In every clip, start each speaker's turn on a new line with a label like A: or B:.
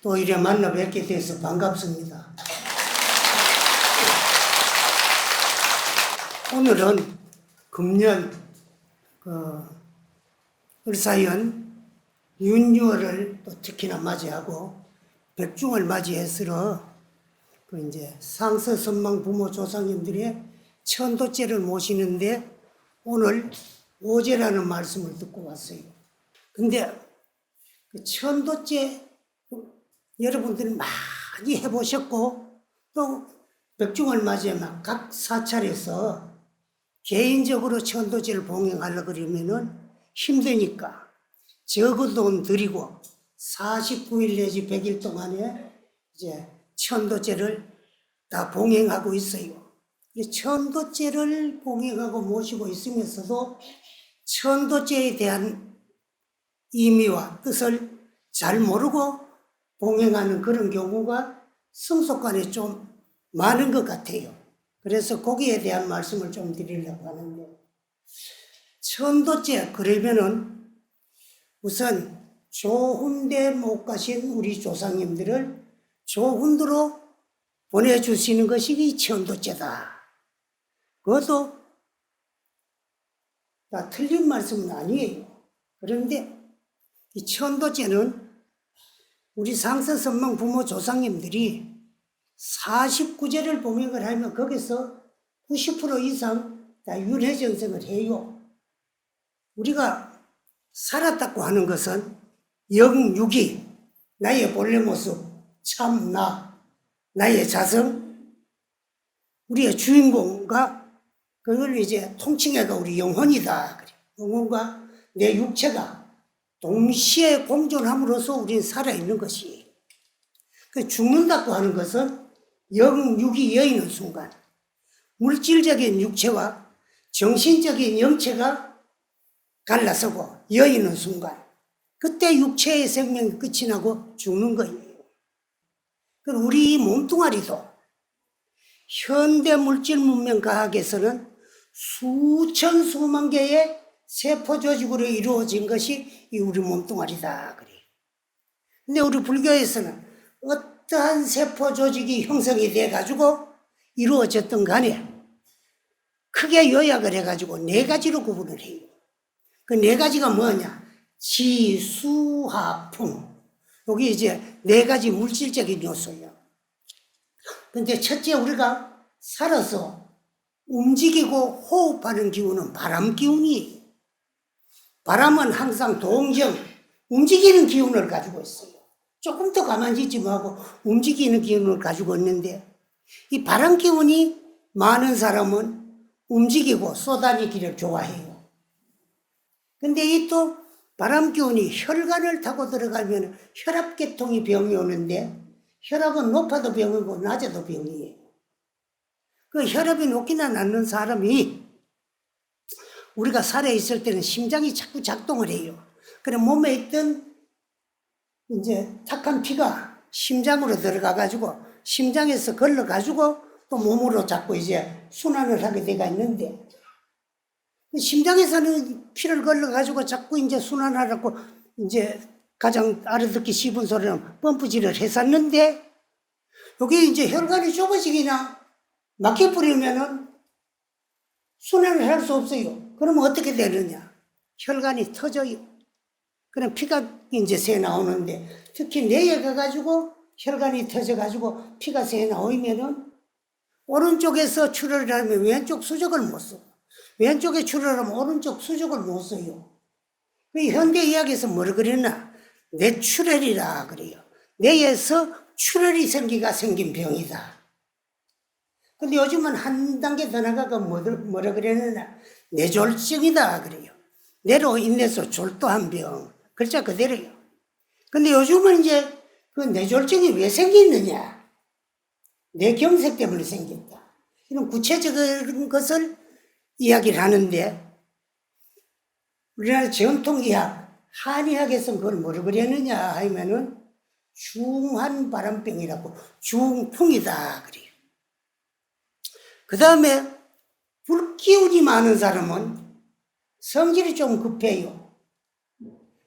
A: 또 이래 만나 뵙게 돼서 반갑습니다. 오늘은 금년 을사연 윤유월을 또 특히나 맞이하고 백중을 맞이해서 이제 상서 선망 부모 조상님들의 천도제를 모시는데 오늘 오제라는 말씀을 듣고 왔어요. 근데 그 천도제 여러분들이 많이 해보셨고 또 백중을 맞이하면 각 사찰에서 개인적으로 천도제를 봉행하려고 그러면은 힘드니까 적은 돈 들이고 49일 내지 100일 동안에 이제 천도제를 다 봉행하고 있어요. 천도제를 봉행하고 모시고 있으면서도 천도제에 대한 의미와 뜻을 잘 모르고 봉행하는 그런 경우가 성속간에 좀 많은 것 같아요. 그래서 거기에 대한 말씀을 좀 드리려고 하는데, 천도제 그러면은 우선 좋은 데 못 가신 우리 조상님들을 좋은 데로 보내주시는 것이 이 천도제다. 그것도 다 틀린 말씀은 아니에요. 그런데 이 천도제는 우리 상서 선망 부모 조상님들이 49제를 봉행을 하면 거기서 90% 이상 다 윤회전생을 해요. 우리가 살았다고 하는 것은 영육이, 나의 본래 모습, 참 나의 자성, 우리의 주인공과 그걸 이제 통칭해가 우리 영혼이다. 영혼과 내 육체가 동시에 공존함으로써 우리는 살아있는 것이에요. 죽는다고 하는 것은 영육이 여의는 순간 물질적인 육체와 정신적인 영체가 갈라서고 여의는 순간 그때 육체의 생명이 끝이 나고 죽는 거예요. 우리 몸뚱아리도 현대 물질 문명 과학에서는 수천 수만 개의 세포 조직으로 이루어진 것이 이 우리 몸뚱아리다 그래요. 근데 우리 불교에서는 어떠한 세포 조직이 형성이 돼가지고 이루어졌던 간에 크게 요약을 해가지고 네 가지로 구분을 해요. 그 네 가지가 뭐냐? 지, 수, 화, 풍. 여기 이제 네 가지 물질적인 요소예요. 근데 첫째 우리가 살아서 움직이고 호흡하는 기운은 바람 기운이에요. 바람은 항상 동정, 움직이는 기운을 가지고 있어요. 조금 더 가만히 있지 말고 움직이는 기운을 가지고 있는데 이 바람 기운이 많은 사람은 움직이고 쏘다니기를 좋아해요. 근데 이 또 바람 기운이 혈관을 타고 들어가면 혈압계통이 병이 오는데 혈압은 높아도 병이고 낮아도 병이에요. 그 혈압이 높기나 낮는 사람이 우리가 살아있을 때는 심장이 자꾸 작동을 해요. 그래 몸에 있던 이제 탁한 피가 심장으로 들어가가지고 심장에서 걸러가지고 또 몸으로 자꾸 이제 순환을 하게 돼가 있는데 심장에서는 피를 걸러가지고 자꾸 이제 순환하라고 이제 가장 알아듣기 쉽은 소리는 펌프질을 했었는데 여기 이제 혈관이 좁아지기나 막혀버리면은 순환을 할 수 없어요. 그러면 어떻게 되느냐? 혈관이 터져요. 그럼 피가 이제 새 나오는데 특히 뇌에 가가지고 혈관이 터져가지고 피가 새 나오면은 오른쪽에서 출혈을 하면 왼쪽 수족을 못 써. 왼쪽에 출혈하면 오른쪽 수족을 못 써요. 현대 의학에서 뭐라 그랬나? 뇌출혈이라 그래요. 뇌에서 출혈이 생긴 병이다. 근데 요즘은 한 단계 더 나가가 뭐라 그랬느냐? 뇌졸중이다 그래요. 뇌로 인해서 졸도한 병. 글자 그대로요. 근데 요즘은 이제 그 뇌졸중이 왜 생기느냐? 뇌경색 때문에 생긴다. 이런 구체적인 것을 이야기를 하는데 우리나라 전통의학, 한의학에서는 그걸 뭐라 그랬느냐 하면은 중환바람병이라고 중풍이다 그래요. 그 다음에 불기운이 많은 사람은 성질이 좀 급해요.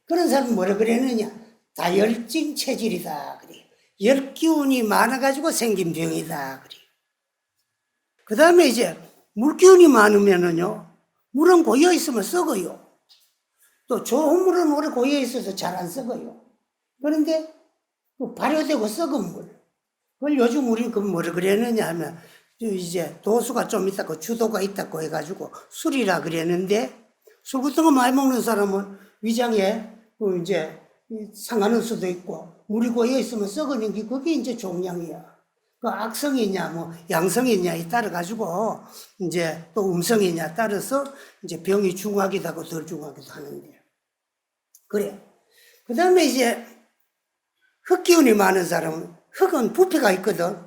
A: 그런 사람은 뭐라 그랬느냐? 다혈증 체질이다 그래요. 열기운이 많아가지고 생긴 병이다. 그 다음에 이제 물기운이 많으면은요, 물은 고여 있으면 썩어요. 또 좋은 물은 오래 고여 있어서 잘 안 썩어요. 그런데 발효되고 썩은 물, 그걸 요즘 우리 그 뭐라 그랬느냐 하면 이제 도수가 좀 있다고 주도가 있다고 해가지고 술이라 그랬는데, 술 같은 거 많이 먹는 사람은 위장에 이제 상하는 수도 있고, 물이 고여 있으면 썩어는 게 그게 이제 종양이야. 그 악성이냐 뭐 양성이냐에 따라 가지고 이제 또 음성이냐 따라서 이제 병이 중하기도 하고 덜 중하기도 하는데, 그래. 그 다음에 이제 흙기운이 많은 사람은, 흙은 부피가 있거든.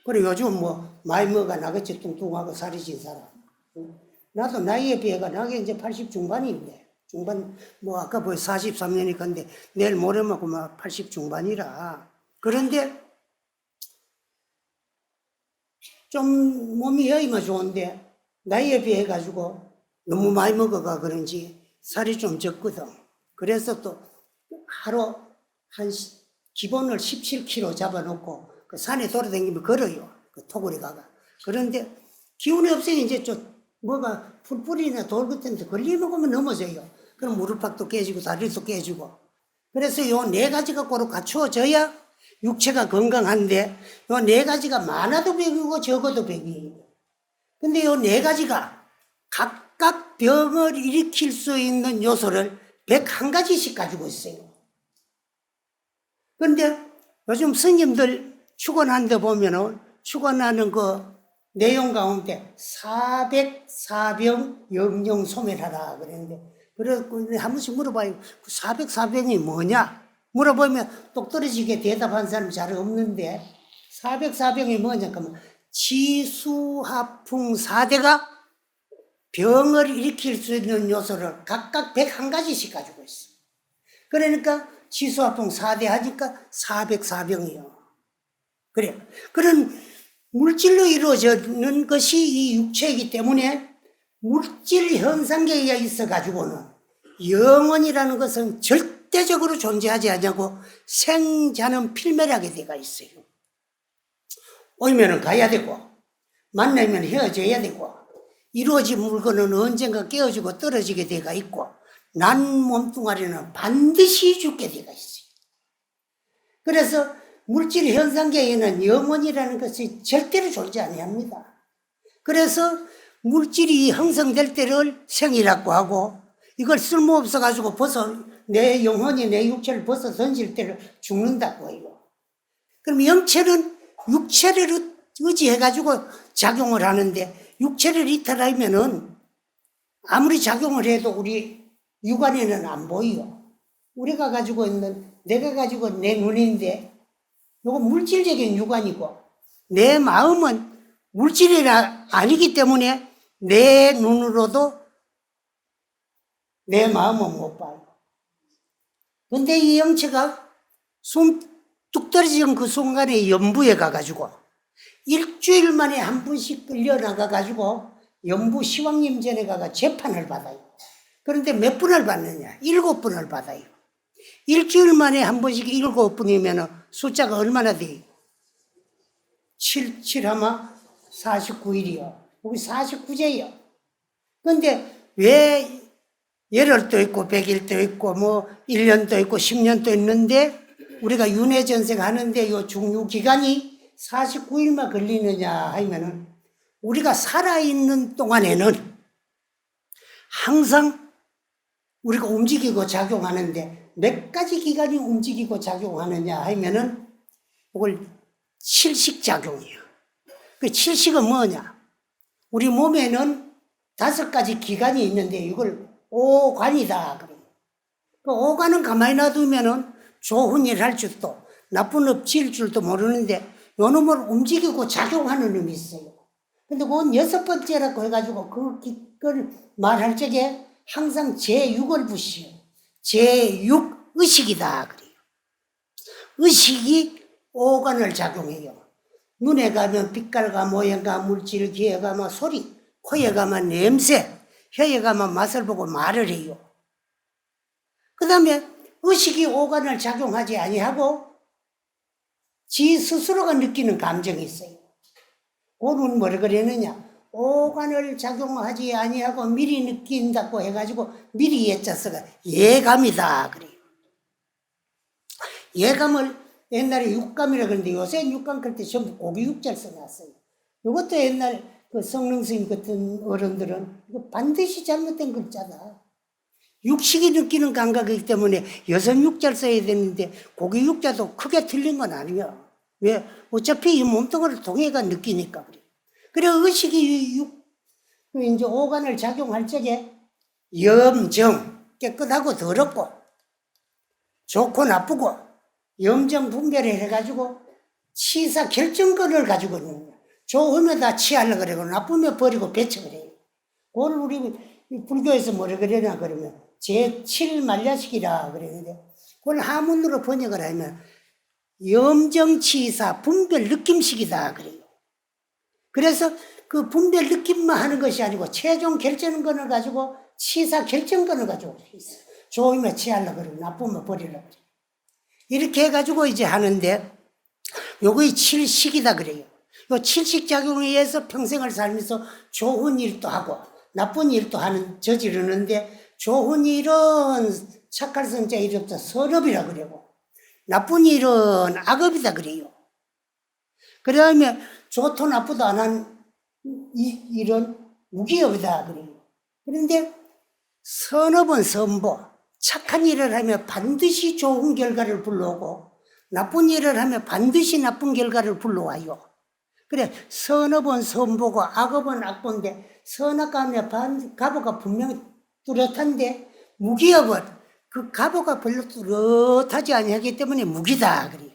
A: 그래, 요즘 뭐 많이 먹어 나같이 뚱뚱하고 살이 찐 사람, 나도 나이에 비해가 나게 이제 80 중반인데, 중반 뭐 아까 뭐 43년이 건데 내일 모레면 막 80 중반이라. 그런데 좀 몸이 여의면 좋은데 나이에 비해 가지고 너무 많이 먹어가 그런지 살이 좀 적거든. 그래서 또 하루 한 기본을 17kg 잡아놓고 그 산에 돌아다니면 걸어요. 그 토굴에 가가. 그런데 기운이 없으니 이제 좀 뭐가 풀뿌리나 돌 같은 데 걸리면 그러면 넘어져요. 그럼 무릎팍도 깨지고 다리도 깨지고. 그래서 요 네 가지가 고루 갖추어져야 육체가 건강한데, 요 네 가지가 많아도 병이고 적어도 병이에요. 근데 요 네 가지가 각각 병을 일으킬 수 있는 요소를 101가지씩 가지고 있어요. 그런데 요즘 스님들 축원하는 데 보면은 축원하는 그 내용 가운데 404병 영영소멸하라 그랬는데, 그래서 한 번씩 물어봐요. 그 404병이 뭐냐? 물어보면 똑 떨어지게 대답한 사람이 잘 없는데, 404병이 뭐냐? 그러면 지수화풍 4대가 병을 일으킬 수 있는 요소를 각각 101가지씩 가지고 있어. 그러니까 지수화풍 4대 하니까 404병이요. 그래. 그런 물질로 이루어지는 것이 이 육체이기 때문에 물질 현상계에 있어 가지고는 영혼이라는 것은 절대적으로 존재하지 않냐고 생자는 필멸하게 되어 있어요. 오면은 가야 되고, 만나면 헤어져야 되고, 이루어진 물건은 언젠가 깨어지고 떨어지게 되어 있고, 난 몸뚱아리는 반드시 죽게 되어 있어요. 그래서 물질 현상계에는 영혼이라는 것이 절대로 존재 아니합니다. 그래서 물질이 형성될 때를 생이라고 하고, 이걸 쓸모없어가지고 내 영혼이 내 육체를 벗어 던질 때를 죽는다고 해요. 그럼 영체는 육체를 의지해가지고 작용을 하는데, 육체를 이탈하면은 아무리 작용을 해도 우리 육안에는 안 보여. 우리가 가지고 있는, 내가 가지고 내 눈인데, 이거 물질적인 육안이고, 내 마음은 물질이 아니기 때문에 내 눈으로도 내 마음은 못 봐요. 근데 이 영체가 숨 뚝 떨어지는 그 순간에 연부에 가가지고 일주일 만에 한 번씩 끌려나가가지고 연부 시황림전에 가가 재판을 받아요. 그런데 몇 분을 받느냐? 7분을 받아요. 일주일 만에 한 번씩 7분이면 숫자가 얼마나 돼요? 7, 7하면 49일이요. 우리 49제요. 근데 왜 열흘도 있고 100일도 있고 뭐 1년도 있고 10년도 있는데 우리가 윤회전생 하는데 요 중유기간이 49일만 걸리느냐 하면은, 우리가 살아있는 동안에는 항상 우리가 움직이고 작용하는데 몇 가지 기간이 움직이고 작용하느냐 하면은 이걸 칠식작용이에요. 그 칠식은 뭐냐? 우리 몸에는 5가지 기관이 있는데 이걸 오관이다. 그 오관은 가만히 놔두면은 좋은 일 할 줄도 나쁜 업 지을 줄도 모르는데 요 놈을 움직이고 작용하는 놈이 있어요. 근데 그건 6번째라고 해가지고 그걸 말할 적에 항상 제6을 부시요. 제6 의식이다 그래요. 의식이 오관을 작용해요. 눈에 가면 빛깔과 모양과 물질, 귀에 가면 소리, 코에 가면 냄새, 혀에 가면 맛을 보고 말을 해요. 그 다음에 의식이 오관을 작용하지 아니하고 지 스스로가 느끼는 감정이 있어요. 그는 뭐라 그랬느냐? 오간을 작용하지 아니하고 미리 느낀다고 해가지고 미리 예자서가 예감이다 그래요. 예감을 옛날에 육감이라 그러는데 요새 육감 그럴 때 전부 고기 육자를 써놨어요. 이것도 옛날 그 성능 스님 같은 어른들은 이거 반드시 잘못된 글자다. 육식이 느끼는 감각이기 때문에 여성 육자를 써야 되는데 고기 육자도 크게 틀린 건 아니야. 왜? 어차피 이 몸뚱아리 동해가 느끼니까 그래. 그래 의식이 이제 오간을 작용할 적에 염정 깨끗하고 더럽고 좋고 나쁘고 염정 분별을 해가지고 치사 결정권을 가지고 있는 거야. 좋으면 다 취하려고 그러고 나쁘면 버리고 배척을 해요. 그걸 우리 불교에서 뭐라 그러냐 그러면 제7만ля식이라 그러는데 그걸 하문으로 번역을 하면 염정치사 분별 느낌식이다 그래요. 그래서 그 분별 느낌만 하는 것이 아니고 최종 결정권을 가지고 치사 결정권을 가지고 있어. 좋으면 취하려고 그러고 나쁘면 버리려고 그래. 이렇게 해가지고 이제 하는데 요거의 칠식이다 그래요. 요 칠식작용에 의해서 평생을 살면서 좋은 일도 하고 나쁜 일도 저지르는데 좋은 일은 착할 성자 이름부터 선업이라 그러고 나쁜 일은 악업이다 그래요. 그 다음에 좋도 나쁘도 안 한 일은 무기업이다 그래요. 그런데 선업은 선보, 착한 일을 하면 반드시 좋은 결과를 불러오고 나쁜 일을 하면 반드시 나쁜 결과를 불러와요. 그래 선업은 선보고 악업은 악보인데 선악과 하면 갑오가 분명히 뚜렷한데 무기업은 그 갑오가 별로 뚜렷하지 아니하기 때문에 무기다 그래요.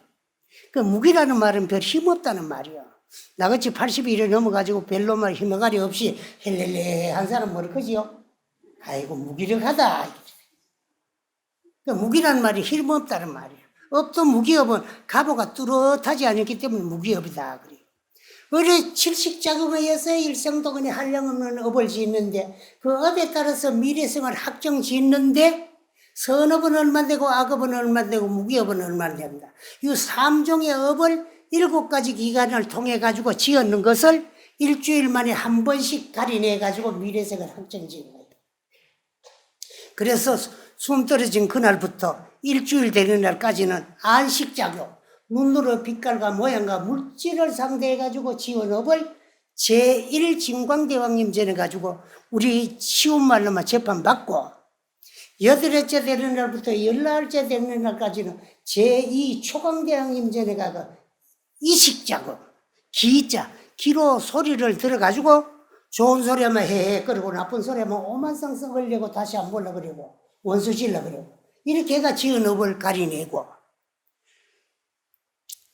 A: 그 무기라는 말은 별 힘없다는 말이야. 나같이 80일에 넘어가지고 별로 말 힘어가리 없이 헬렐레 한 사람 뭐라 그지요? 아이고 무기력하다. 그 무기라는 말이 힘없다는 말이야. 업도 무기업은 갑오가 뚜렷하지 않았기 때문에 무기업이다 그래요. 그래 칠식작용에 의해서 일생동안에 한량없는 업을 짓는데 그 업에 따라서 미래생을 확정 짓는데 선업은 얼마 되고 악업은 얼마 되고 무기업은 얼마 됩니다. 이 3종의 업을 7가지 기간을 통해 가지고 지었는 것을 일주일 만에 한 번씩 가려내 가지고 미래생을 확정 짓는 거예요. 그래서 숨 떨어진 그날부터 일주일 되는 날까지는 안식작용, 눈으로 빛깔과 모양과 물질을 상대해 가지고 지은 업을 제1진광대왕님 전에 가지고 우리 쉬운 말로만 재판받고 8회째 되는 날부터 14회째 되는 날까지는 제2초광대왕님 전에 가서 이식작업, 기자, 기로 소리를 들어가지고 좋은 소리 하면 헤헤 그러고 나쁜 소리 하면 오만상성 걸리고 다시 안 보려고 그러고 원수 질러 그러고 이렇게 해가 지은 업을 가리내고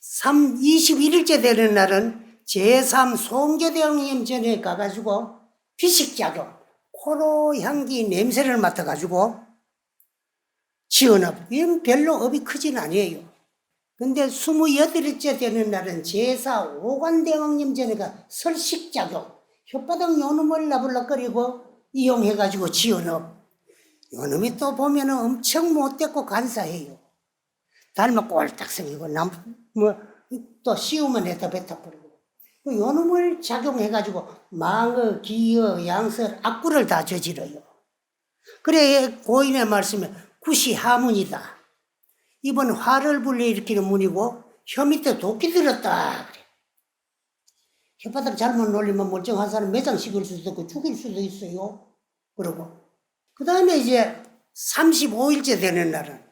A: 21일째 되는 날은 제3 송계대왕님 전에 가가지고 비식작용, 코로 향기 냄새를 맡아가지고 지은 업, 이건 별로 업이 크진 아니에요. 근데 28일째 되는 날은 제4 오관대왕님 전에가 설식작용, 혓바닥 요놈을 나불락거리고 이용해가지고 지은 업. 요놈이 또 보면 엄청 못됐고 간사해요. 닮아 꼴딱 생기고 또 씌우면 해다 뱉어버리고 요놈을 작용해가지고 망어, 기어, 양설, 악구를 다 저지러요. 그래 고인의 말씀에 굿이 하문이다. 이번 화를 불러일으키는 문이고 혀 밑에 도끼 들었다. 그래. 혓바닥 잘못 놀리면 멀쩡한 사람 매장 시킬 수도 있고 죽일 수도 있어요. 그러고 그 다음에 이제 35일째 되는 날은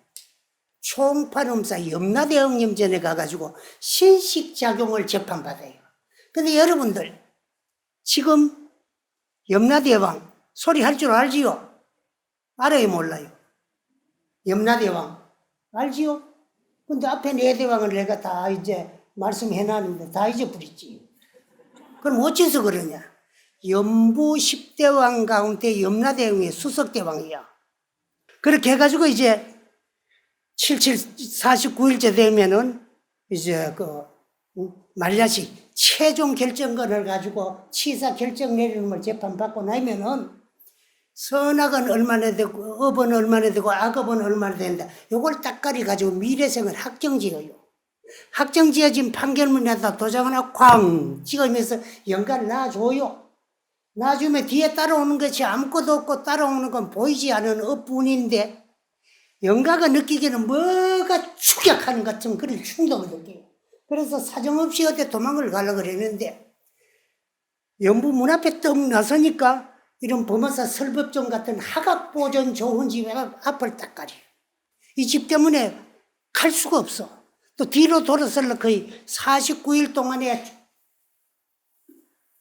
A: 총판음사 염라대왕님 전에 가가지고 신식작용을 재판받아요. 근데 여러분들 지금 염라대왕 소리 할 줄 알지요? 알아요 몰라요? 염라대왕 알지요? 근데 앞에 4대왕을 내가 다 이제 말씀해놨는데 다 잊어버렸지. 그럼 어째서 그러냐? 염부 10대왕 가운데 염라대왕이 수석대왕이야. 그렇게 해가지고 이제 49일째 되면은 이제 말야식 최종 결정권을 가지고 치사 결정 내리는 걸 재판받고 나면은 선악은 얼마나 되고 업은 얼마나 되고 악업은 얼마나 된다. 요걸 딱 가리 가지고 미래생을 확정지어요. 확정 지어진 판결문에다 도장 하나 쾅 찍으면서 연가를 놔줘요. 놔주면 뒤에 따라오는 것이 아무것도 없고 따라오는 건 보이지 않은 업뿐인데 연가가 느끼기에는 뭐가 추격하는 것 같은 그런 충동을 느껴요. 그래서 사정없이 어디 도망을 가려고 그랬는데 연부 문 앞에 떡 나서니까 이런 범어사 설법정 같은 하각보전 좋은 집 앞을 딱 가려요. 이 집 때문에 갈 수가 없어. 또 뒤로 돌아서려 거의 49일 동안에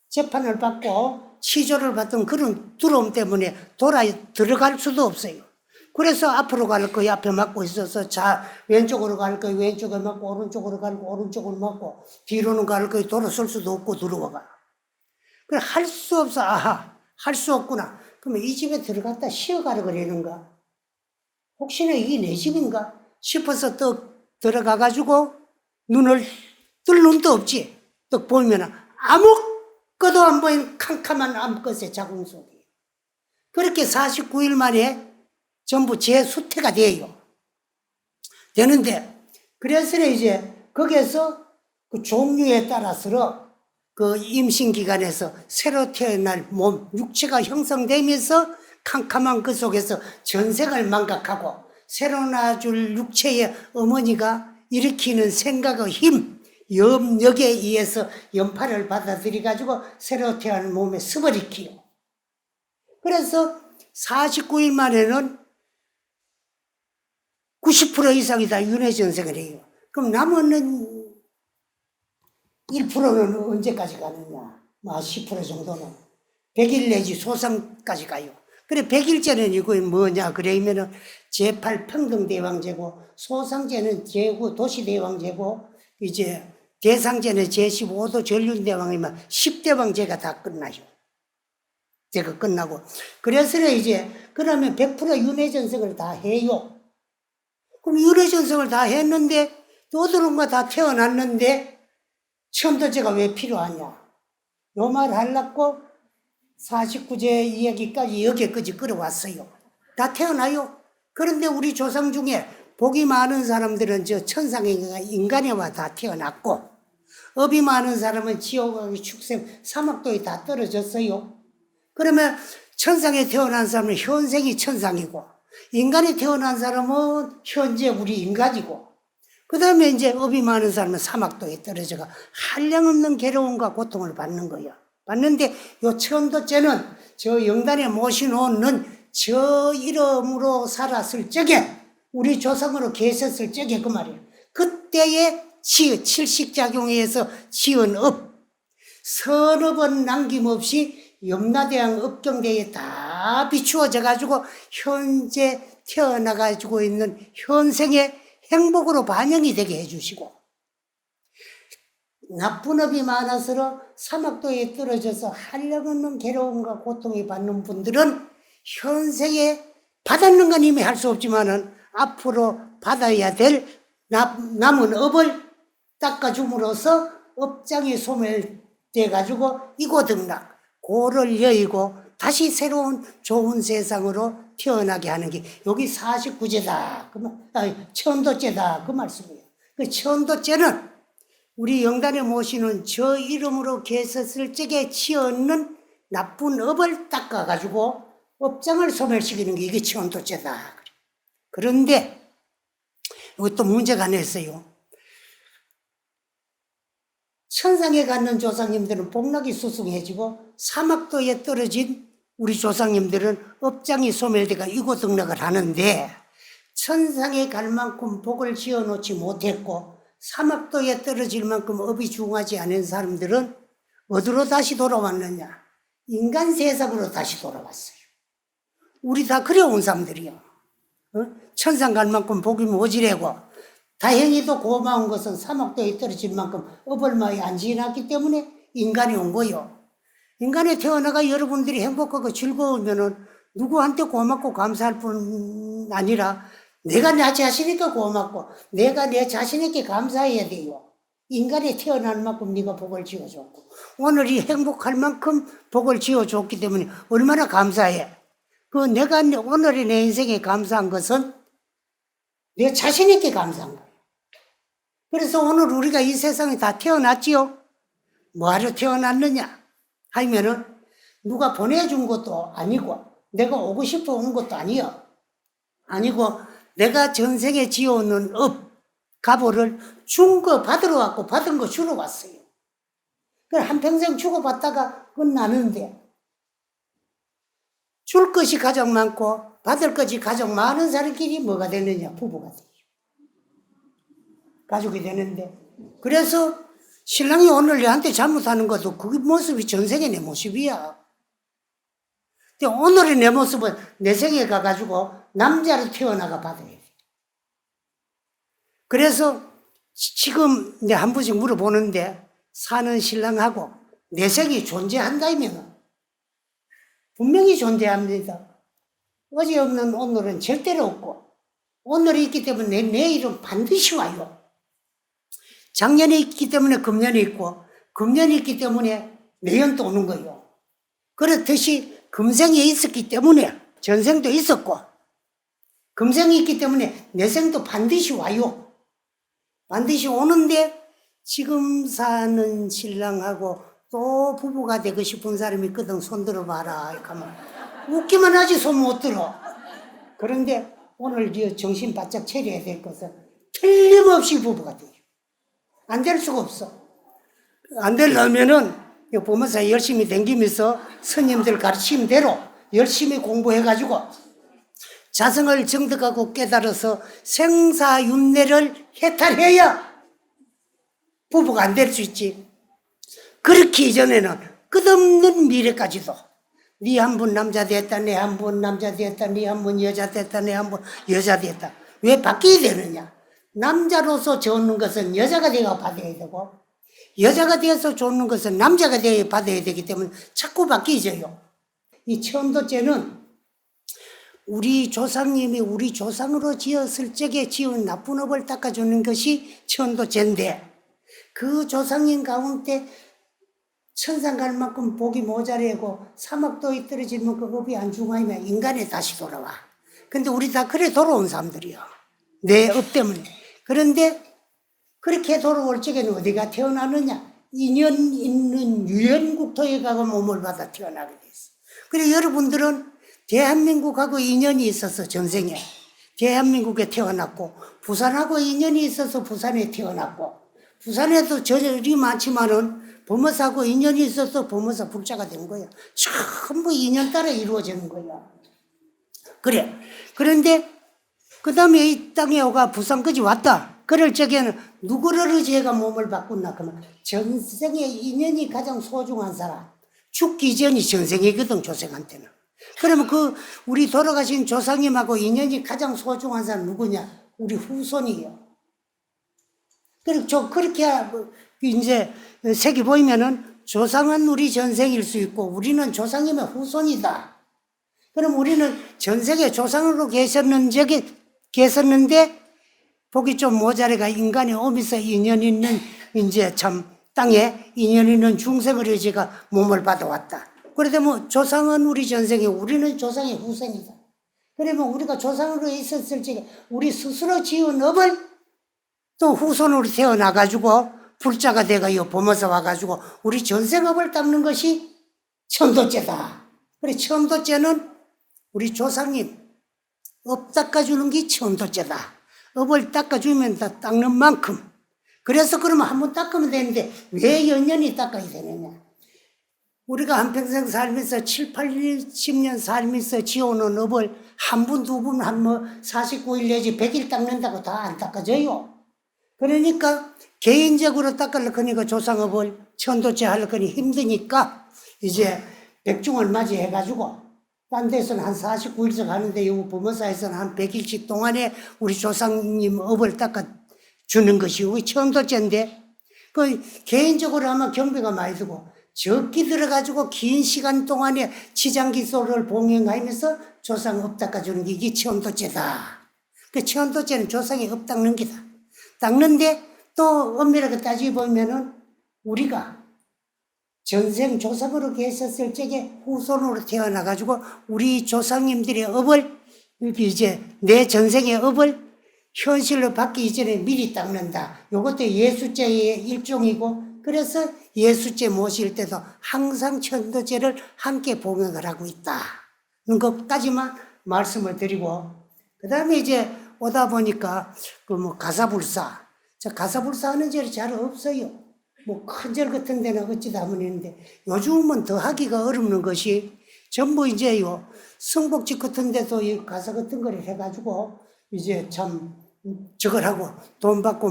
A: 재판을 받고 치조를 받던 그런 두려움 때문에 들어갈 수도 없어요. 그래서 앞으로 갈 거예요. 앞에 막고 있어서 왼쪽으로 갈 거예요. 왼쪽에 막고 오른쪽으로 가고 오른쪽으로 막고 뒤로는 갈 거예요. 돌아설 수도 없고 들어와가. 그래 할 수 없어. 아하, 할 수 없구나. 그러면 이 집에 들어갔다 쉬어가려 그러는가? 혹시나 이게 내 집인가 싶어서 또 들어가가지고 눈을 뜰 눈도 없지. 또 보면 아무것도 안 보이는 캄캄한 암컷의 자궁 속에. 그렇게 49일 만에 전부 재수태가 돼요. 되는데, 그래서 이제 거기에서 그 종류에 따라서 그 임신기간에서 새로 태어날 몸, 육체가 형성되면서 캄캄한 그 속에서 전생을 망각하고 새로 낳아줄 육체의 어머니가 일으키는 생각의 힘, 염력에 의해서 연파를 받아들여가지고 새로 태어난 몸에 습어리키요. 그래서 49일 만에는 90% 이상이 다 윤회전생을 해요. 그럼 남은 1%는 언제까지 가느냐? 10% 정도는 100일 내지 소상까지 가요. 그래 100일째는 이거 뭐냐? 그러면은 제8평등대왕제고 소상제는 제9 도시대왕제고 이제 대상제는 제15도 전륜대왕이면 10대왕제가 다 끝나요. 제가 끝나고 그래서 이제 그러면 100% 윤회전생을 다 해요. 그럼 윤회전생을 다 했는데 너들은가 다 태어났는데 천도제가 왜 필요하냐? 요 말 하려고 49제 이야기까지 여기까지 끌어왔어요. 다 태어나요. 그런데 우리 조상 중에 복이 많은 사람들은 저 천상의 인간에와 다 태어났고 업이 많은 사람은 지옥의 축생 사막도에 다 떨어졌어요. 그러면 천상에 태어난 사람은 현생이 천상이고 인간에 태어난 사람은 현재 우리 인간이고 그 다음에 이제 업이 많은 사람은 사막도에 떨어져가 한량없는 괴로움과 고통을 받는 거예요. 받는데 요 천도죄는 저 영단에 모셔놓는 저 이름으로 살았을 적에 우리 조상으로 계셨을 적에 그 말이에요. 그때의 칠식작용에 의해서 지은 업 선업은 남김없이 염라대왕 업경대에 다 비추어져 가지고 현재 태어나가지고 있는 현생의 행복으로 반영이 되게 해주시고 나쁜 업이 많아서 사막도에 떨어져서 한량없는 괴로움과 고통을 받는 분들은 현생에 받았는 건 이미 할 수 없지만은 앞으로 받아야 될 남은 업을 닦아줌으로써 업장이 소멸돼가지고 이고등락 고를 여의고 다시 새로운 좋은 세상으로 태어나게 하는 게 여기 49제다. 천도제다. 그 말씀이에요. 그 천도제는 우리 영단에 모시는 저 이름으로 계셨을 적에 치었는 나쁜 업을 닦아가지고 업장을 소멸시키는 게 이게 천도제다. 그런데 이것도 문제가 있어요. 천상에 갔는 조상님들은 복락이 수승해지고 사막도에 떨어진 우리 조상님들은 업장이 소멸되가 이고등락을 하는데 천상에 갈 만큼 복을 지어놓지 못했고 사막도에 떨어질 만큼 업이 중하지 않은 사람들은 어디로 다시 돌아왔느냐? 인간 세상으로 다시 돌아왔어요. 우리 다 그래온 사람들이요. 천상 갈 만큼 복이 모지래고 다행히도 고마운 것은 사막도에 떨어질 만큼 업을 많이 안 지어놨기 때문에 인간이 온 거요. 인간에 태어나가 여러분들이 행복하고 즐거우면은 누구한테 고맙고 감사할 뿐 아니라 내가 내 자신에게 고맙고 내가 내 자신에게 감사해야 돼요. 인간에 태어날 만큼 네가 복을 지어줬고 오늘이 행복할 만큼 복을 지어줬기 때문에 얼마나 감사해. 그 내가 오늘의 내 인생에 감사한 것은 내 자신에게 감사한 거예요. 그래서 오늘 우리가 이 세상에 다 태어났지요. 뭐하러 태어났느냐 하면은 누가 보내준 것도 아니고 내가 오고 싶어 온 것도 아니고 내가 전생에 지어오는 업, 가보를 준 거 받으러 왔고 받은 거 주러 왔어요. 그래 한평생 주고받다가 끝나는데 줄 것이 가장 많고 받을 것이 가장 많은 사람끼리 뭐가 되느냐? 부부가 돼요. 가족이 되는데 그래서 신랑이 오늘 얘한테 잘못하는 것도 그 모습이 전생의 내 모습이야. 근데 오늘의 내 모습은 내 생에 가가지고 남자로 태어나가 받아야 돼. 그래서 지금 내가 한 번씩 물어보는데 사는 신랑하고 내 생이 존재한다면 분명히 존재합니다. 어제 없는 오늘은 절대로 없고 오늘이 있기 때문에 내일은 반드시 와요. 작년에 있기 때문에 금년이 있고 금년이 있기 때문에 내년도 오는 거예요. 그렇듯이 금생에 있었기 때문에 전생도 있었고 금생이 있기 때문에 내생도 반드시 와요. 반드시 오는데 지금 사는 신랑하고 또 부부가 되고 싶은 사람이 있거든. 손 들어봐라. 이렇게 하면 웃기만 하지 손 못 들어. 그런데 오늘 정신 바짝 차려야 될 것은 틀림없이 부부가 돼요. 안 될 수가 없어. 안 되려면은 보면서 열심히 댕기면서 스님들 가르침대로 열심히 공부해가지고 자성을 정득하고 깨달아서 생사윤회를 해탈해야 부부가 안 될 수 있지. 그렇기 이전에는 끝없는 미래까지도 네 한 분 남자 됐다, 내 한 분 남자 됐다, 네 한 분 여자 됐다, 내 한 분 여자 됐다. 왜 바뀌어야 되느냐? 남자로서 좋는 것은 여자가 되어 받아야 되고 여자가 되어서 좋는 것은 남자가 되어 받아야 되기 때문에 자꾸 바뀌어져요. 이 천도죄는 우리 조상님이 우리 조상으로 지었을 적에 지은 나쁜 업을 닦아주는 것이 천도죄인데 그 조상님 가운데 천상 갈 만큼 복이 모자라고 사막도에 떨어지면 그 법이 안 중하면 인간에 다시 돌아와. 근데 우리 다 그래 돌아온 사람들이야. 내 업 때문에. 그런데 그렇게 돌아올 적에는 어디가 태어나느냐? 인연 있는 유연국토에 가고 몸을 받아 태어나게 됐어. 그래서 여러분들은 대한민국하고 인연이 있어서 전생에 대한민국에 태어났고 부산하고 인연이 있어서 부산에 태어났고 부산에도 절이 많지만은 범어사하고 인연이 있어서 범어사 불자가 된 거야. 전부 인연 따라 이루어지는 거야. 그래. 그런데 그 다음에 이 땅에 오가 부산까지 왔다. 그럴 적에는 누구를 의지해가 몸을 바꾼다 그러면 전생의 인연이 가장 소중한 사람. 죽기 전이 전생이거든 조상한테는. 그러면 그 우리 돌아가신 조상님하고 인연이 가장 소중한 사람 누구냐? 우리 후손이요. 그리고 그렇게 이제 색이 보이면은 조상은 우리 전생일 수 있고 우리는 조상님의 후손이다. 그럼 우리는 전생에 조상으로 계셨는데 복이 좀 모자라가 인간이 오면서 인연 있는 이제 참 땅에 인연 있는 중생을 의지가 몸을 받아왔다. 그래도 뭐 조상은 우리 전생에 우리는 조상의 후손이다. 그러면 우리가 조상으로 있었을 적에 우리 스스로 지은 업을 또 후손으로 태어나가지고 불자가 돼가요 범어서 와가지고 우리 전생업을 닦는 것이 천도죄다. 그래 천도죄는 우리 조상님 업 닦아주는 게 천도죄다. 업을 닦아주면 다 닦는 만큼. 그래서 그러면 한번 닦으면 되는데 왜 연년이 닦아야 되느냐? 우리가 한평생 살면서 7, 80년 살면서 지어오는 업을 한 분, 두 분, 한 49일 내지 100일 닦는다고 다 안 닦아져요. 그러니까 개인적으로 닦으려고 하니까 조상업을 천도죄 하려고 하니 힘드니까 이제 백중을 맞이해가지고 딴 데서는 한 49일씩 하는데 요 범어사에서는 한 100일씩 동안에 우리 조상님 업을 닦아주는 것이 우리 천도죄인데 그 개인적으로 하면 경비가 많이 들고 적기 들어가지고 긴 시간 동안에 치장기소를 봉행하면서 조상 업 닦아주는 게 이게 천도죄다. 그 천도죄는 조상의 업 닦는 게다. 닦는데 또 엄밀하게 따지고 보면은 우리가 전생 조상으로 계셨을 적에 후손으로 태어나가지고 우리 조상님들의 업을 이제 내 전생의 업을 현실로 바뀌기 전에 미리 닦는다. 요것도 예수제의 일종이고, 그래서 예수제 모실 때도 항상 천도제를 함께 봉헌을 하고 있다는 것까지만 말씀을 드리고, 그 다음에 이제 오다 보니까 가사불사. 가사불사 하는 절이 잘 없어요. 큰 절 같은 데는 어찌다 하면 있는데, 요즘은 더 하기가 어렵는 것이 전부 이제요, 성복집 같은 데도 이 가사 같은 걸 해가지고, 이제 참, 저걸 하고, 돈 받고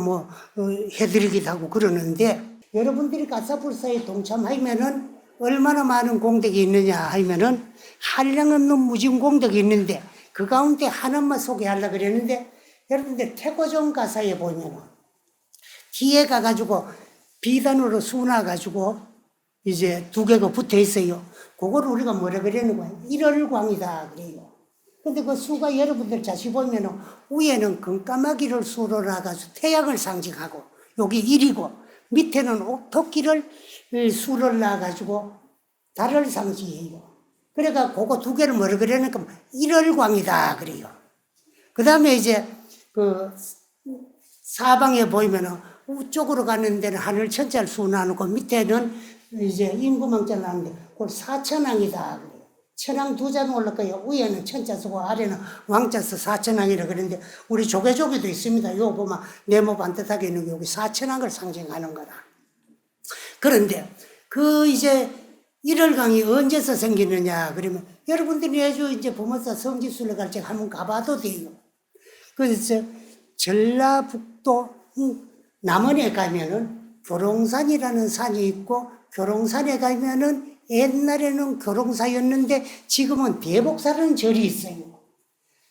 A: 해드리기도 하고 그러는데, 여러분들이 가사불사에 동참하면은 얼마나 많은 공덕이 있느냐 하면은, 한량없는 무진 공덕이 있는데, 그 가운데 하나만 소개하려고 그랬는데, 여러분들 태고종 가사에 보면은, 뒤에 가가지고, 비단으로 수나가지고, 이제 두 개가 붙어 있어요. 그걸 우리가 뭐라 그러는 거예요? 일월광이다 그래요. 근데 그 수가 여러분들 자세히 보면은 위에는 금까마귀를 수로 나가서 태양을 상징하고 여기 일이고 밑에는 옥토끼를 수를 나가지고 달을 상징해요. 그러니까 그거 두 개를 뭐라 그러니까 일월광이다 그래요. 그 다음에 이제 그 사방에 보이면은 우쪽으로 가는 데는 하늘 천자를 수 나누고 밑에는 이제 인구망자 나누는데 그걸 사천왕이다 그래요. 천왕 두 자는 올라가요. 위에는 천자 쓰고 아래는 왕자 써 사천왕이라 그러는데 우리 조개조개도 있습니다. 요 보면 네모 반듯하게 있는 게 여기 사천왕을 상징하는 거다. 그런데 그 이제 일월강이 언제서 생기느냐 그러면 여러분들이 매주 이제 부모사 성지순례 갈 때 한번 가봐도 돼요. 그래서 전라북도 남원에 가면은 교롱산이라는 산이 있고 교롱산에 가면은 옛날에는 교롱사였는데 지금은 대복사라는 절이 있어요.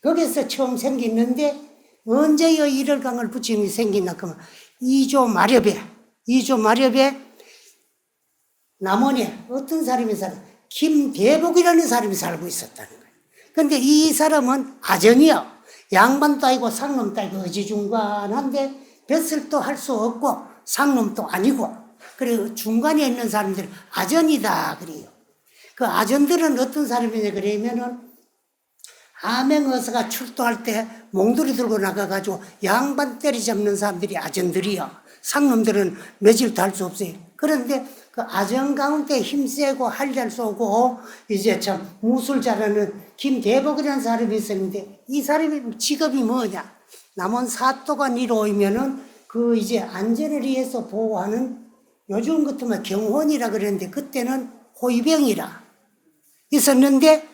A: 거기서 처음 생겼는데 언제요 일월강을 부처님이 생기나 그러면 이조 마렵에 남원에 어떤 사람이 김대복이라는 사람이 살고 있었다는 거예요. 근데 이 사람은 아전이요. 양반도 아니고 상놈도 아니고 어지중간한데 뱃을도 할 수 없고 상놈도 아니고 그리고 중간에 있는 사람들 아전이다 그래요. 그 아전들은 어떤 사람이냐 그러면은 암행어사가 출도할 때 몽둥이 들고 나가가지고 양반 때리잡는 사람들이 아전들이요. 상놈들은 매질도 할 수 없어요. 그런데 그 아전 가운데 힘세고 한잘 쏘고 이제 참 무술 잘하는 김대복이라는 사람이 있었는데 이 사람이 직업이 뭐냐? 남원 사또가 이루어오면은 그 이제 안전을 위해서 보호하는 요즘 같으면 경호원이라 그랬는데 그때는 호위병이라 있었는데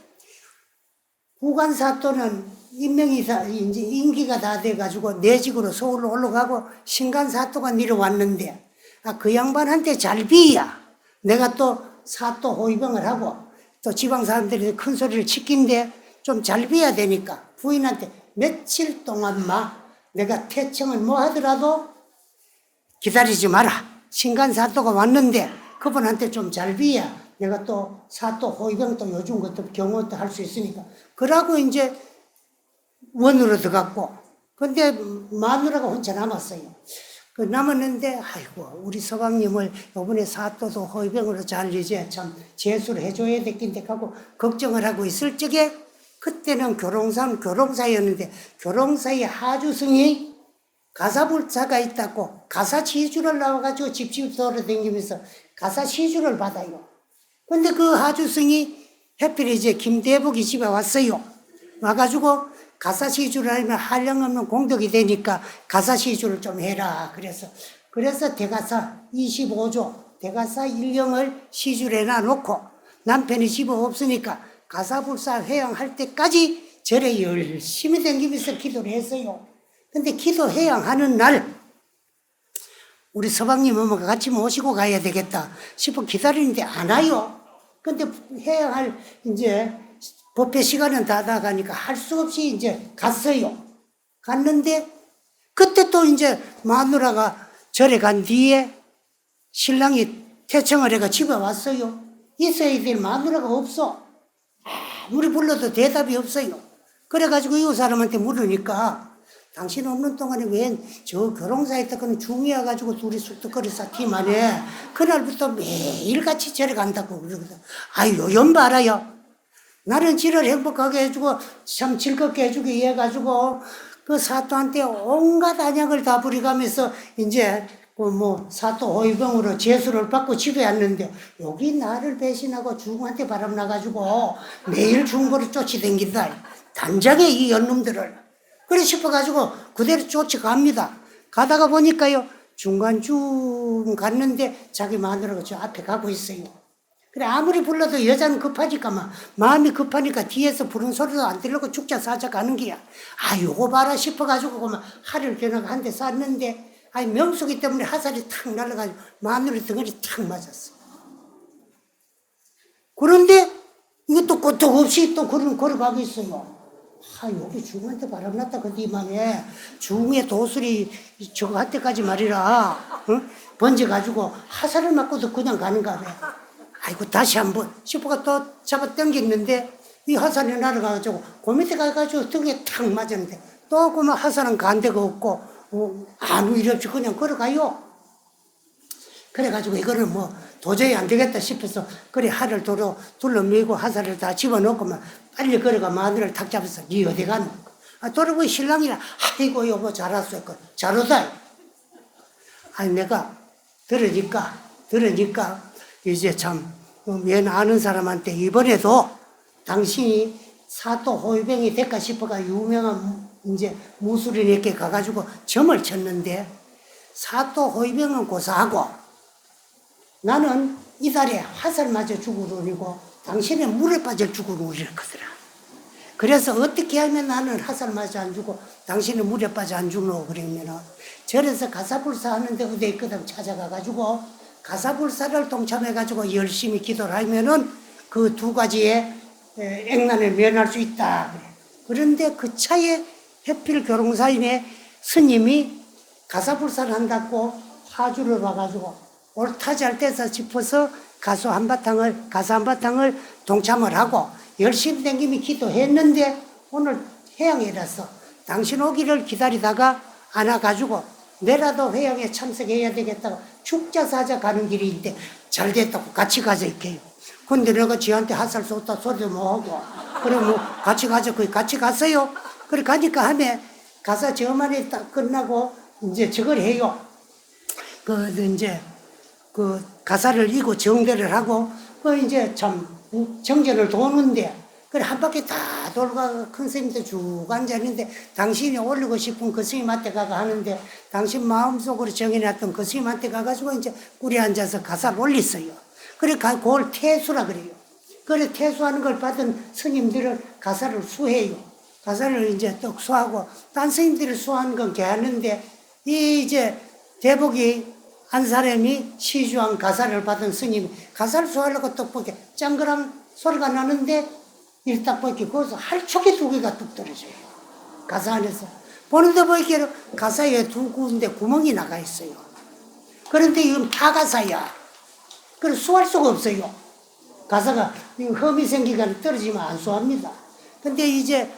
A: 후관 사또는 임명이 이제 임기가 다 돼가지고 내직으로 서울로 올라가고 신간 사또가 내려왔는데 그 양반한테 잘 비야. 내가 또 사또 호위병을 하고 또 지방 사람들이 큰 소리를 치킨데 좀 잘 비야 되니까 부인한테 며칠 동안만 내가 태청을 뭐 하더라도 기다리지 마라. 신간 사또가 왔는데 그분한테 좀 잘 비야. 내가 또 사또 호위병도 요즘 것도 경호도 할 수 있으니까. 그러고 이제 원으로 들어갔고. 근데 마누라가 혼자 남았어요. 그 남았는데 아이고 우리 서방님을 이번에 사또도 호위병으로 잘 이제 참 제수를 해줘야 됐긴데 하고 걱정을 하고 있을 적에 그때는 교롱사였는데 교롱사의 하주승이 가사불사가 있다고 가사시주를 나와가지고 집집 돌아다니면서 가사시주를 받아요. 근데 그 하주승이 해필 이제 김대복이 집에 왔어요. 와가지고 가사시주를 하면 한량없는 공덕이 되니까 가사시주를 좀 해라. 그래서 대가사 25조, 대가사 1령을 시주를 해놔놓고 남편이 집에 없으니까 가사불사 회양할 때까지 절에 열심히 다니면서 기도를 했어요. 근데 기도 회양하는 날 우리 서방님 엄마가 같이 모시고 가야 되겠다 싶어 기다리는데 안 와요. 근데 회양할 이제 법회 시간은 다 나가니까 할 수 없이 이제 갔어요. 갔는데 그때 또 이제 마누라가 절에 간 뒤에 신랑이 태청을 해가 집에 왔어요. 있어야 될 마누라가 없어. 아무리 불러도 대답이 없어요. 그래가지고 이 사람한테 물으니까 당신 없는 동안에 왜 저 교롱사에 있다가는 중이어가지고 둘이 쑥덕거리 쌓기만 해. 그날부터 매일같이 절에 간다고 그러거든. 아유, 연바 알아요. 나는 지를 행복하게 해주고 참 즐겁게 해주게 해가지고 그 사또한테 온갖 안약을 다 부리가면서 이제 그 사또 호위병으로 제수를 받고 집에 왔는데 여기 나를 배신하고 중한테 바람나가지고 매일 중고로 쫓아댕긴다. 단장에 이 연놈들을. 그래 싶어가지고 그대로 쫓아갑니다. 가다가 보니까요 중간쯤 갔는데 자기 마누라가 저 앞에 가고 있어요. 그래 아무리 불러도 여자는 급하니까 마음이 급하니까 뒤에서 부른 소리도 안 들리고 죽자 사자 가는 게야. 요거 봐라 싶어가지고 그만 칼을 겨누고 한 대 쐈는데 명수기 때문에 화살이 탁 날아가지고 마누라 덩어리 탁 맞았어. 그런데 이것도 끄떡없이 또 걸어가고 있어요. 여기 중한테 바람났다 그러더만에 중에 도술이 저거 할 때까지 말이라 번져가지고 화살을 맞고도 그냥 가는가 봐. 아이고 다시 한번 싶어가 또 잡아 당겼는데 이 화살이 날아가가지고 그 밑에 가가지고 등에 탁 맞았는데 또 그만 화살은 간 데가 없고 아무 일 없이 그냥 걸어가요. 그래가지고 이거는 도저히 안 되겠다 싶어서 그래 하를 둘러매고 화살을 다 집어넣고만 빨리 걸어가 마누라를 탁 잡았어. 니 어디 가노? 돌아보니 신랑이라 아이고 여보 잘 왔어. 잘 오다. 내가 들으니까 이제 참 웬 아는 사람한테 이번에도 당신이 사또 호위병이 될까 싶어가 유명한 이제 무술인에게 가가지고 점을 쳤는데 사또 호위병은 고사하고 나는 이달에 화살 맞아 죽을 놈이고 당신은 물에 빠져 죽을 놈이랬거더라. 그래서 어떻게 하면 나는 화살 맞아 안 죽고 당신은 물에 빠져 안 죽노 그러면은 절에서 가사불사 하는데 어디 있거든 찾아가가지고 가사불사를 동참해가지고 열심히 기도를 하면은 그 두 가지의 액난을 면할 수 있다. 그런데 그 차에 해필 교롱사임의 스님이 가사불사를 한다고 화주를 봐가지고 옳다지 할 때서 싶어서 가사 한바탕을 동참을 하고 열심히 댕김이 기도했는데 오늘 해양이라서 당신 오기를 기다리다가 안 와가지고 내라도 회양에 참석해야 되겠다고 축자사자 가는 길인데 잘 됐다고 같이 가자 이렇게. 근데 내가 지한테 화살 쏘다 소리도 못하고 그래 같이 가자. 거기 같이 갔어요. 그래 가니까 하면 가사 저만에 딱 끝나고 이제 저걸 해요. 이제 가사를 이고 정대를 하고 이제 참 정전을 도는데 그래 한 바퀴 다 돌아가 큰 스님도 쭉 앉아있는데 당신이 올리고 싶은 그 스님한테 가가 하는데 당신 마음속으로 정해놨던 그 스님한테 가가지고 이제 꿀에 앉아서 가사를 올렸어요. 그래 그걸 태수라 그래요. 그래 태수하는 걸 받은 스님들을 가사를 수해요. 가사를 이제 떡 수하고 딴 스님들이 수하는 건 개하는데 이제 대복이 한 사람이 시주한 가사를 받은 스님이 가사를 수하려고 떡볶이 짱그랑 소리가 나는데 일딱 보이게 거기서 할촉이 두 개가 뚝 떨어져요. 가사 안에서. 보는데 보이게 가사에 두 군데 구멍이 나가 있어요. 그런데 이건 파가사야. 그래서 수할 수가 없어요. 가사가 흠이 생기가 떨어지면 안 수합니다. 근데 이제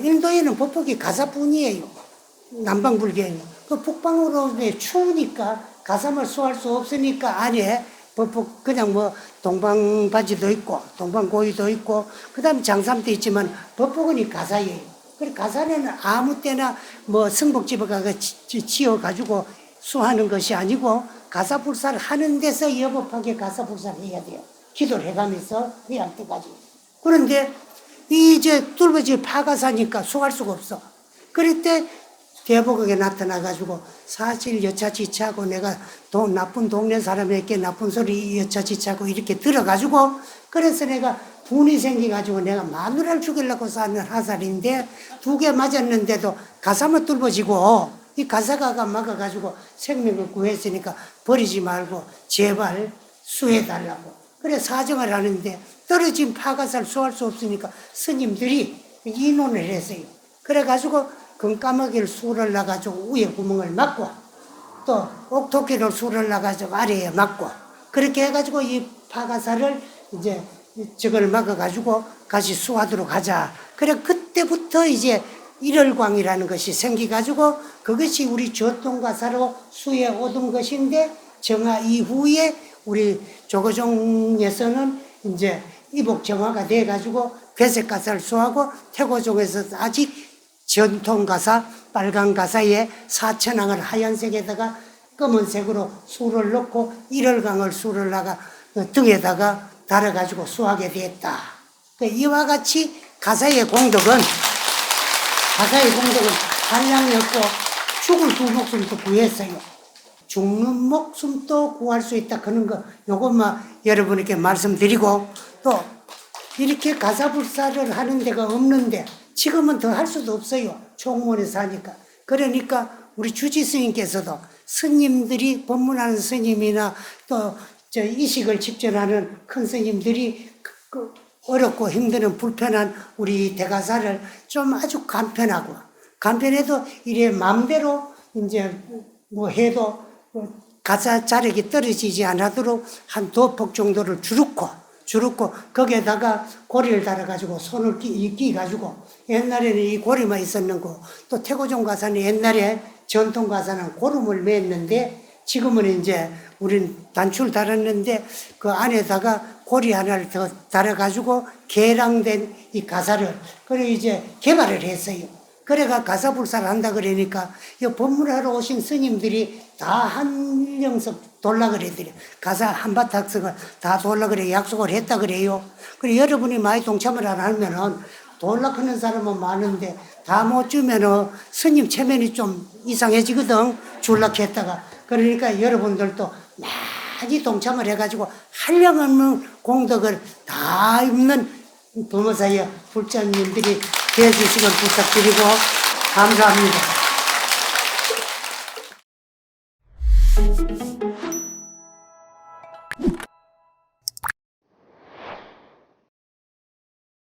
A: 인도에는 법폭이 가사뿐이에요. 남방불교에는. 그 북방으로 추우니까 가사만 수할 수 없으니까 안에 법폭 그냥 동방바지도 있고 동방고이도 있고 그다음에 장삼도 있지만 법폭은 가사예요. 그래 가사는 아무 때나 성복집에 가서 지어가지고 수하는 것이 아니고 가사불사를 하는 데서 여법하게 가사불사를 해야 돼요. 기도를 해가면서 해야 할 때까지. 그런데 이제 뚫어지 파가사니까 수할 수가 없어. 그럴 때 대복에게 나타나가지고 사실 여차지차고 내가 나쁜 동네 사람에게 나쁜 소리 여차지차고 이렇게 들어가지고 그래서 내가 분이 생겨가지고 내가 마누라를 죽이려고 쐈는 화살인데 두 개 맞았는데도 가사만 뚫어지고 이 가사가 막아가지고 생명을 구했으니까 버리지 말고 제발 수해달라고. 그래 사정을 하는데 떨어진 파가살 수할 수 없으니까 스님들이 이논을 했어요. 그래가지고 금까마귀를 수를 놔가지고 위에 구멍을 막고 또 옥토끼를 수를 놔가지고 아래에 막고 그렇게 해가지고 이 파가살을 이제 저걸 막아가지고 같이 수하도록 하자. 그래 그때부터 이제 일월광이라는 것이 생기가지고 그것이 우리 저통가사로 수에 오던 것인데 정화 이후에 우리 조거종에서는 이제 이복 정화가 돼가지고 괴색가사를 수하고 태고종에서 아직 전통 가사, 빨간 가사에 사천왕을 하얀색에다가 검은색으로 수를 넣고 일월강을 수를 나가 등에다가 달아가지고 수하게 됐다. 이와 같이 가사의 공덕은 한량이었고 죽을 두 목숨도 구했어요. 죽는 목숨도 구할 수 있다 그런 거 요것만 여러분에게 말씀드리고, 또 이렇게 가사불사를 하는 데가 없는데 지금은 더 할 수도 없어요. 총무원에서 하니까. 그러니까 우리 주지 스님께서도 스님들이 법문하는 스님이나 또 저 이식을 집전하는 큰 스님들이 어렵고 힘드는 불편한 우리 대가사를 좀 아주 간편해도 이래 마음대로 이제 뭐 해도 가사 자력이 떨어지지 않도록 한 2폭 정도를 주룩고 거기에다가 고리를 달아가지고 손을 끼가지고, 옛날에는 이 고리만 있었는 거, 또 태고종 가사는 옛날에 전통 가사는 고름을 맸는데 지금은 이제 우린 단추를 달았는데 그 안에다가 고리 하나를 더 달아가지고 개량된 이 가사를 그래 이제 개발을 했어요. 그래가 가사불사를 한다 그러니까 이 법문하러 오신 스님들이 다 한 영석 돌라 그래더래요. 가사 한바탕석을 다 돌라 그래 약속을 했다 그래요. 그래 여러분이 많이 동참을 안 하면은 돌라 하는 사람은 많은데 다 못 주면은 스님 체면이 좀 이상해지거든. 줄라 했다가. 그러니까 여러분들도 많이 동참을 해가지고 한량없는 공덕을 다 입는 범어사의 불자님들이 해주시길 부탁드리고 감사합니다.